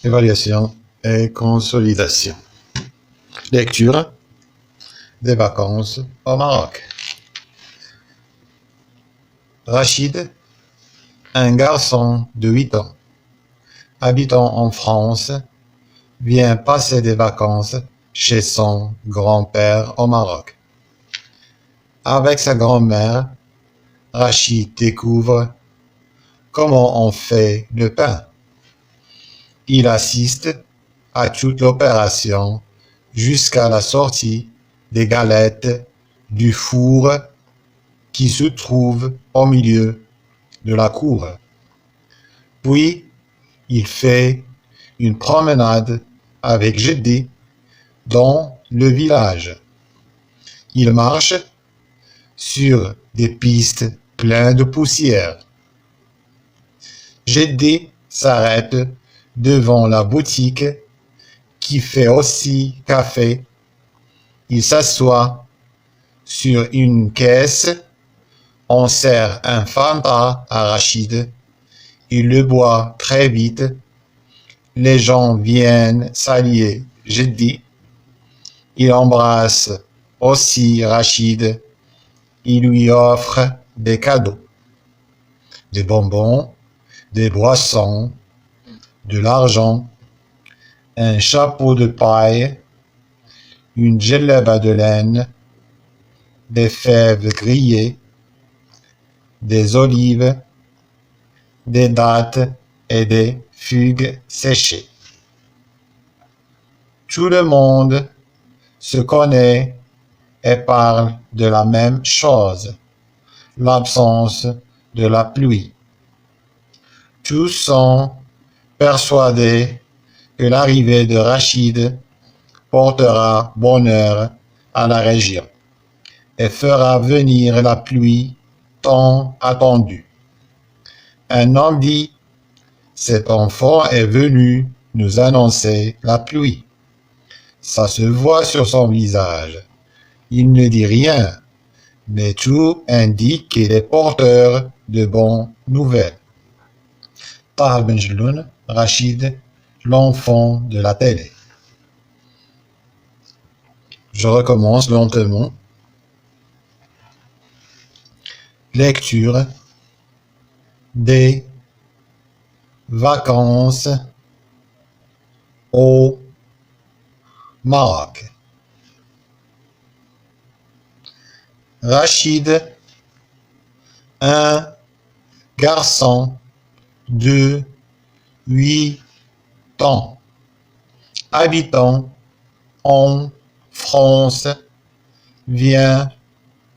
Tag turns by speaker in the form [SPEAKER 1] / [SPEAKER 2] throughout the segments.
[SPEAKER 1] Évaluation et consolidation. Lecture des vacances au Maroc. Rachid, un garçon de 8 ans, habitant en France, vient passer des vacances chez son grand-père au Maroc. Avec sa grand-mère, Rachid découvre comment on fait le pain. Il assiste à toute l'opération jusqu'à la sortie des galettes du four qui se trouve au milieu de la cour. Puis, il fait une promenade avec Jeddi dans le village. Il marche sur des pistes pleines de poussière. Jeddi s'arrête devant la boutique qui fait aussi café. Il s'assoit sur une caisse. On sert un Fanta à Rachid. Il le boit très vite. Les gens viennent saluer Jeddi. Il embrasse aussi Rachid. Il lui offre des cadeaux, des bonbons, des boissons, de l'argent, un chapeau de paille, une djellaba de laine, des fèves grillées, des olives, des dattes et des figues séchées. Tout le monde se connaît et parle de la même chose, l'absence de la pluie. Tous sont persuadés que l'arrivée de Rachid portera bonheur à la région et fera venir la pluie tant attendue. Un homme dit: cet enfant est venu nous annoncer la pluie. Ça se voit sur son visage. Il ne dit rien, mais tout indique qu'il est porteur de bonnes nouvelles. Tahar Ben Jelloun, Rachid, l'enfant de la télé. Je recommence lentement. Lecture des vacances au Maroc. Rachid, un garçon de 8 ans, habitant en France, vient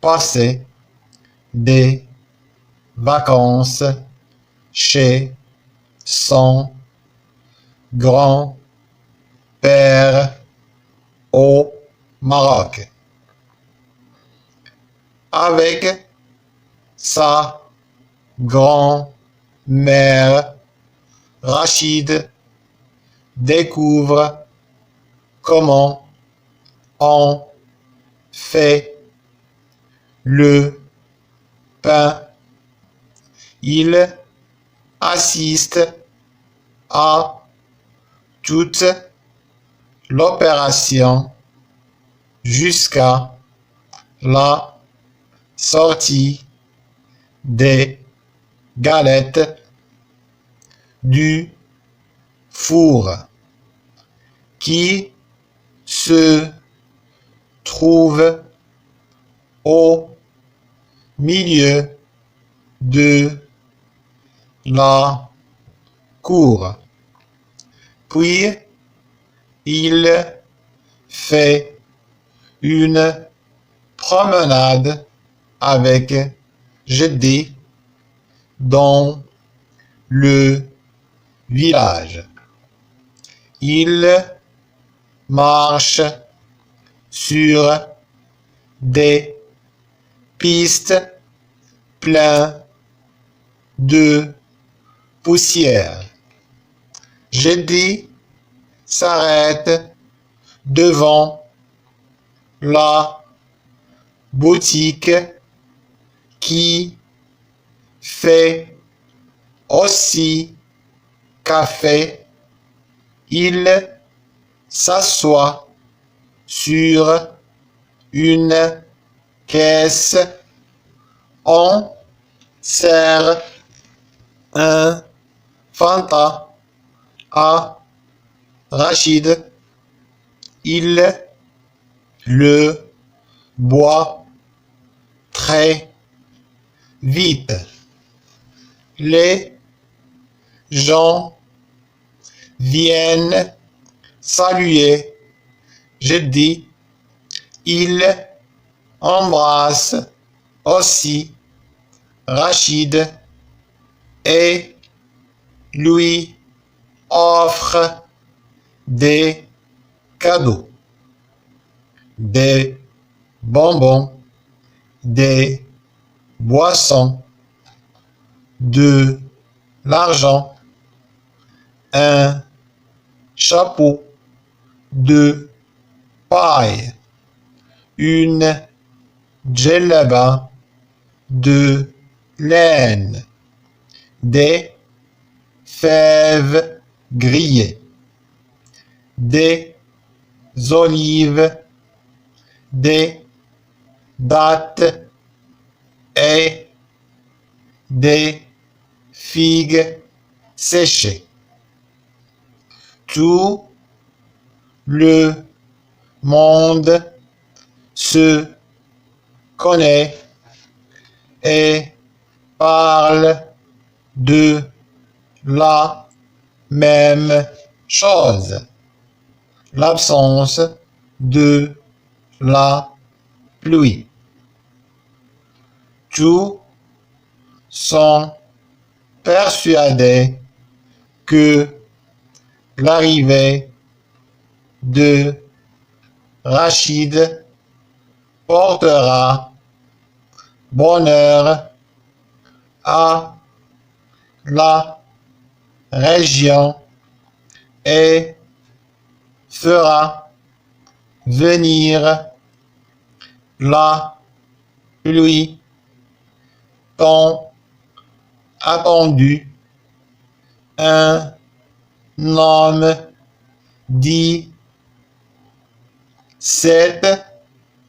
[SPEAKER 1] passer des vacances chez son grand-père au Maroc. Avec sa grand-mère, Rachid découvre comment on fait le pain. Il assiste à toute l'opération jusqu'à la sortie des galettes du four qui se trouve au milieu de la cour. Puis, il fait une promenade avec Jeddi dans le village. Il marche sur des pistes pleines de poussière. Jeddi s'arrête devant la boutique qui fait aussi café. Il s'assoit sur une caisse. On sert un Fanta à Rachid. Il le boit très vite. Les gens viennent saluer. Je dis, il embrasse aussi Rachid et lui offre des cadeaux, des bonbons, des boissons, de l'argent, un chapeau de paille, une djellaba de laine, des fèves grillées, des olives, des dattes et des figues séchées. Tout le monde se connaît et parle de la même chose, l'absence de la pluie. Tous sont persuadés que l'arrivée de Rachid portera bonheur à la région et fera venir la pluie tant attendue. Un homme dit, cet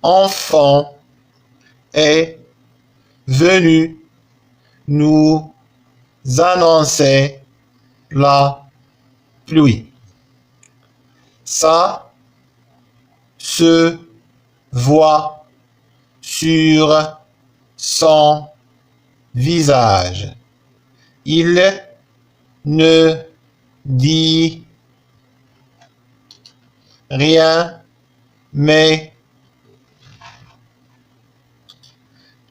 [SPEAKER 1] enfant est venu nous annoncer la pluie. Ça se voit sur son visage. Il ne dit rien, mais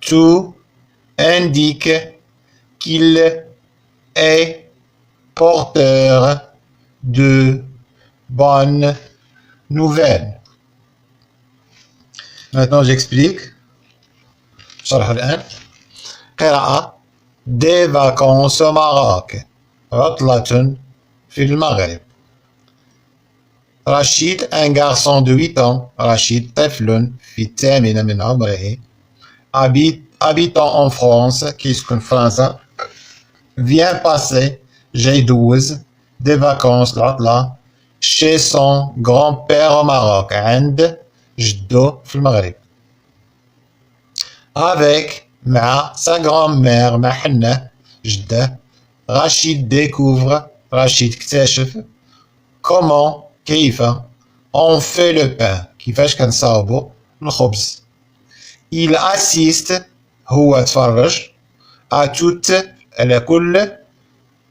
[SPEAKER 1] tout indique qu'il est porteur de bonnes nouvelles. Maintenant, j'explique. شرح الآن. قراءة des vacances au Maroc. عطلة في المغرب. رشيد un garçon de 8 ans. رشيد طفل في الثامنة من عمره. Habitant en France, qui يسكن في فرنسا. Vient passer J12 des vacances العطلة chez son grand-père au Maroc. عند جدو في المغرب. Avec مع sa grand-mère مع حنة جده. Rachid découvre, Rachid اكتشف comment كيف on fait le pain كيفاش كنصاوبو الخبز. Il assiste هو تفرج à toute على كل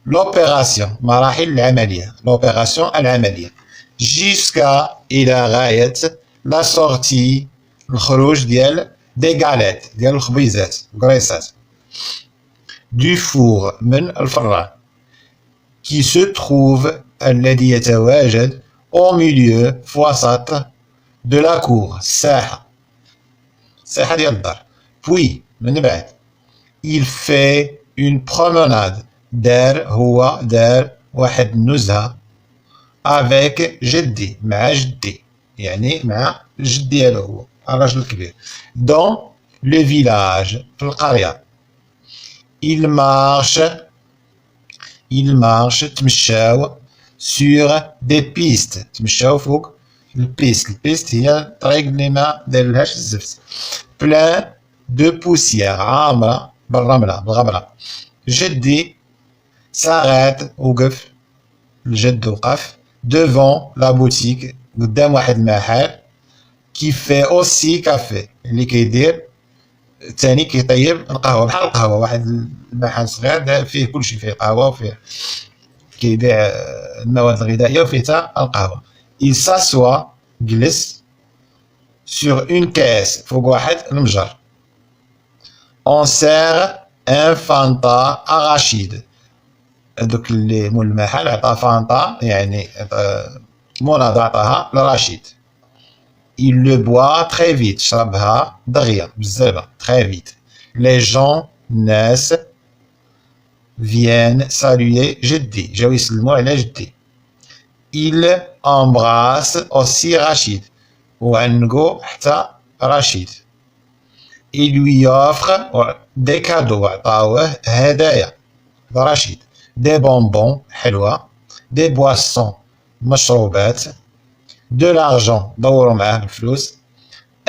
[SPEAKER 1] l'opération مراحل العملية l'opération العملية jusqu'à إلى غاية la sortie الخروج ديال des galettes ديال الخبيزات القريصات du four من الفران qui se trouve الذي يتواجد au milieu في وسط de la cour الساحة ديال الدار. Puis من بعد il fait une promenade دار واحد النزهة avec جدي مع جدي يعني مع جد ديالو هو الرجل الكبير dans le village في القرية. il marche تمشاو sur des pistes. تمشاو فوق البيست. البيست هي الطريق اللي ما دارلهاش الزفت. plein de poussière. عامرة بالرملة بالغبرة. جدي s'arrête وقف. الجد وقف devant la boutique قدام واحد المحل qui fait aussi café اللي كيدير الثاني كيطيب القهوه بحال القهوه. واحد المحل صغير فيه كلشي، فيه قهوه وفيه كيبيع المواد الغذائيه وفيه حتى القهوه. il s'assoit جلس sur une caisse فوق واحد المجر. on sert un Fanta à Rachid. دوك اللي مول المحل عطا فانتا يعني مناض عطاها لرشيد. il le boit très vite. شربها دغيا بزاف très vite. les gens naissent viennent saluer جدي. جاو يسلموا على جدي. il embrasse aussi Rachid. وعنقو حتى رشيد. il lui offre des cadeaux. عطاوه هدايا لرشيد. des bonbons حلوى. des boissons مشروبات. de l'argent دوروا معاه الفلوس.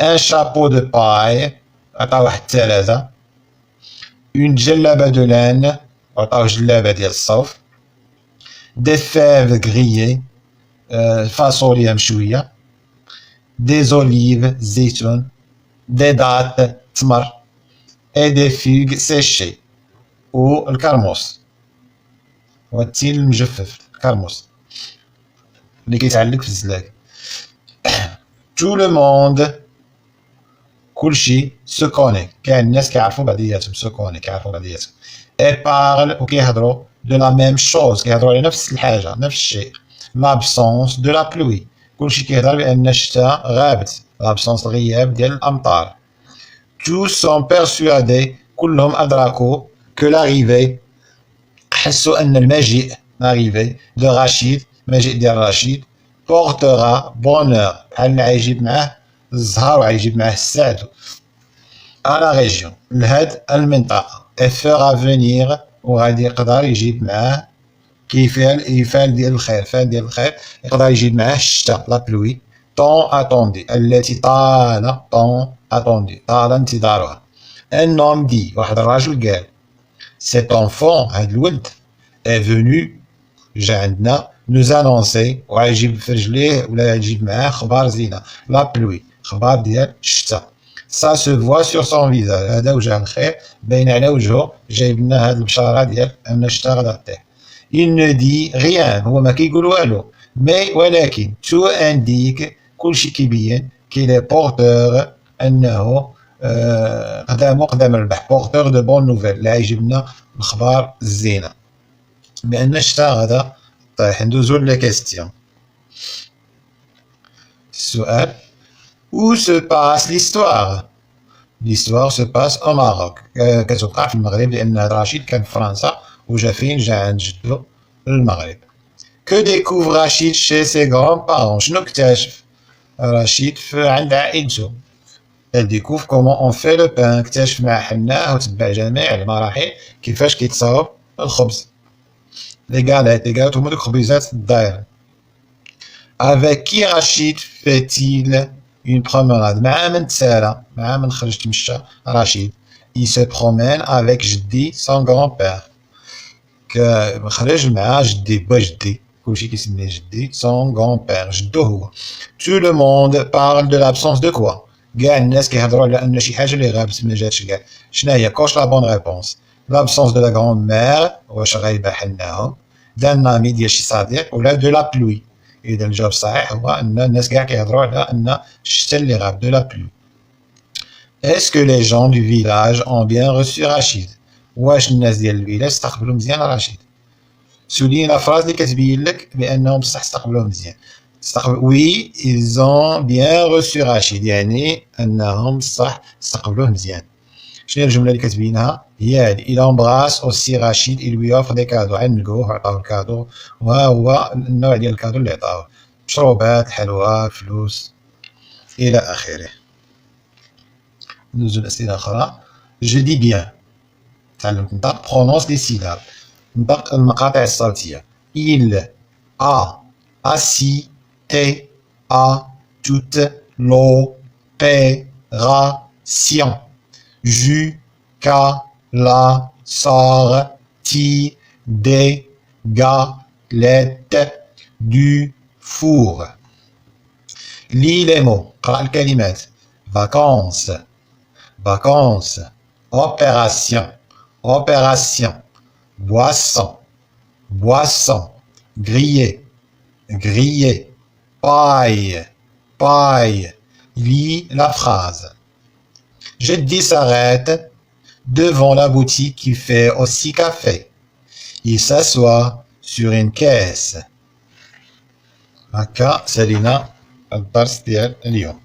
[SPEAKER 1] un chapeau de paille عطاو واحد الثلاثة. une جلابة de laine عطاو جلابة ديال الصوف. des fèves grillées فاصوليا مشوية. des olives زيتون. des dattes تمر. et des figues séchées والكرموس والتين المجفف. الكرموس اللي كيتعلق في الزلاك. tout le monde كلشي se connaît. كاين الناس كيعرفوا بعضياتهم se connaît كيعرفوا بعضياتهم. et parle وكيهضروا de la même chose كيهضروا على نفس الحاجة نفس الشيء. l'absence de la pluie كلشي كيهضر بأن الشتاء غابت. l'absence الغياب ديال الأمطار. tous sont persuadés كلهم أدركوا que l'arrivée حسوا أن المجيء l'arrivée de Rachid مجيء ديال رشيد portera bonheur بحال غيجيب معاه الزهر وغيجيب معاه السعد à la région لهاد المنطقة. et fera venir وغادي يقدر يجيب معاه كيفال ديال الخير. فال ديال الخير يقدر يجيب معاه الشتاء لا بلوي طون اتوندي التي طال طال انتظارها. ان homme دي واحد الراجل قال cet enfant هاد الولد est venu جا عندنا nous annoncer وغيجيب في رجليه ولا يجيب معاه خبار زينة لا بلوي خبار ديال الشتاء. ça se voit sur son visage هذا وجه الخير باين على وجهه جايب لنا هاد البشارة ديال أن الشتاء غادا طيح. il ne dit rien هو ما كيقول والو mais ولكن tout indique كلشي كيبين qu'il est porteur أنه قدام الربح porteur de bonnes nouvelles اللي غيجيب لنا الأخبار الزينة بأن الشتاء غادا طيح. ندوزو لي كيستيون. السؤال où se passe l'histoire. l'histoire se passe au Maroc كتوقع في المغرب لأن رشيد كان في فرنسا وجا فين جا عند جدو للمغرب. que découvre Rachid chez ses grands-parents. شنو اكتشف رشيد عند عائلته. elle découvre comment on fait le pain. اكتشف مع حناه وتبع جميع المراحل كيفاش كيتصاوب الخبز. les galettes هما دوك الخبيزات الدايرة. avec qui Rachid fait-il une promenade. مع من تسالى مع من خرج تمشى رشيد. il se promène avec جدي son grand-père. خرج مع جدي بجدي كلشي كيسميه جدي son grand-père جدو هو. tout le monde parle de l'absence de quoi. كاع الناس كيهضروا على ان شي حاجه اللي غابت ما جاتش كاع. شنو هي كوش لا بون ريبونس. l'absence de la grand-mère واش غايبه حناهم. d'un ami ديال شي صديق ولا de la pluie. إذا الجواب الصحيح هو أن الناس كاع كيهضروا على أن الشتاء اللي غاب de la pluie. est-ce que les gens du village ont bien reçu Rachid. واش الناس ديال الفيلاج استقبلوا مزيان رشيد. سولي لا فراز اللي كتبين لك بأنهم بصح استقبلوه مزيان. oui ils ont bien reçu Rachid يعني أنهم بصح استقبلوه مزيان. شنو هي الجملة اللي كتبينها هي هادي. il embrasse aussi Rachid il lui offre des cadeaux. عنقوه عطاوه الكادو وها هو النوع ديال الكادو اللي عطاوه مشروبات حلوى فلوس إلى آخره. ندوزو لأسئلة أخرى. je dis bien تعلمت نطق prononce les syllabes نطق المقاطع الصوتية. il A. Assis. T. A. Toute l'opération. Jusqu'à la sortie des galettes du four. Lis les mots. قرأ الكلمات. Vacances. Vacances. Opération. Opération. Boisson. Boisson. Griller. Griller. Paille. Paille. Lis la phrase. Jeddi s'arrête devant la boutique qui fait aussi café. Il s'assoit sur une caisse. هكا سالينا الدرس ديال اليوم.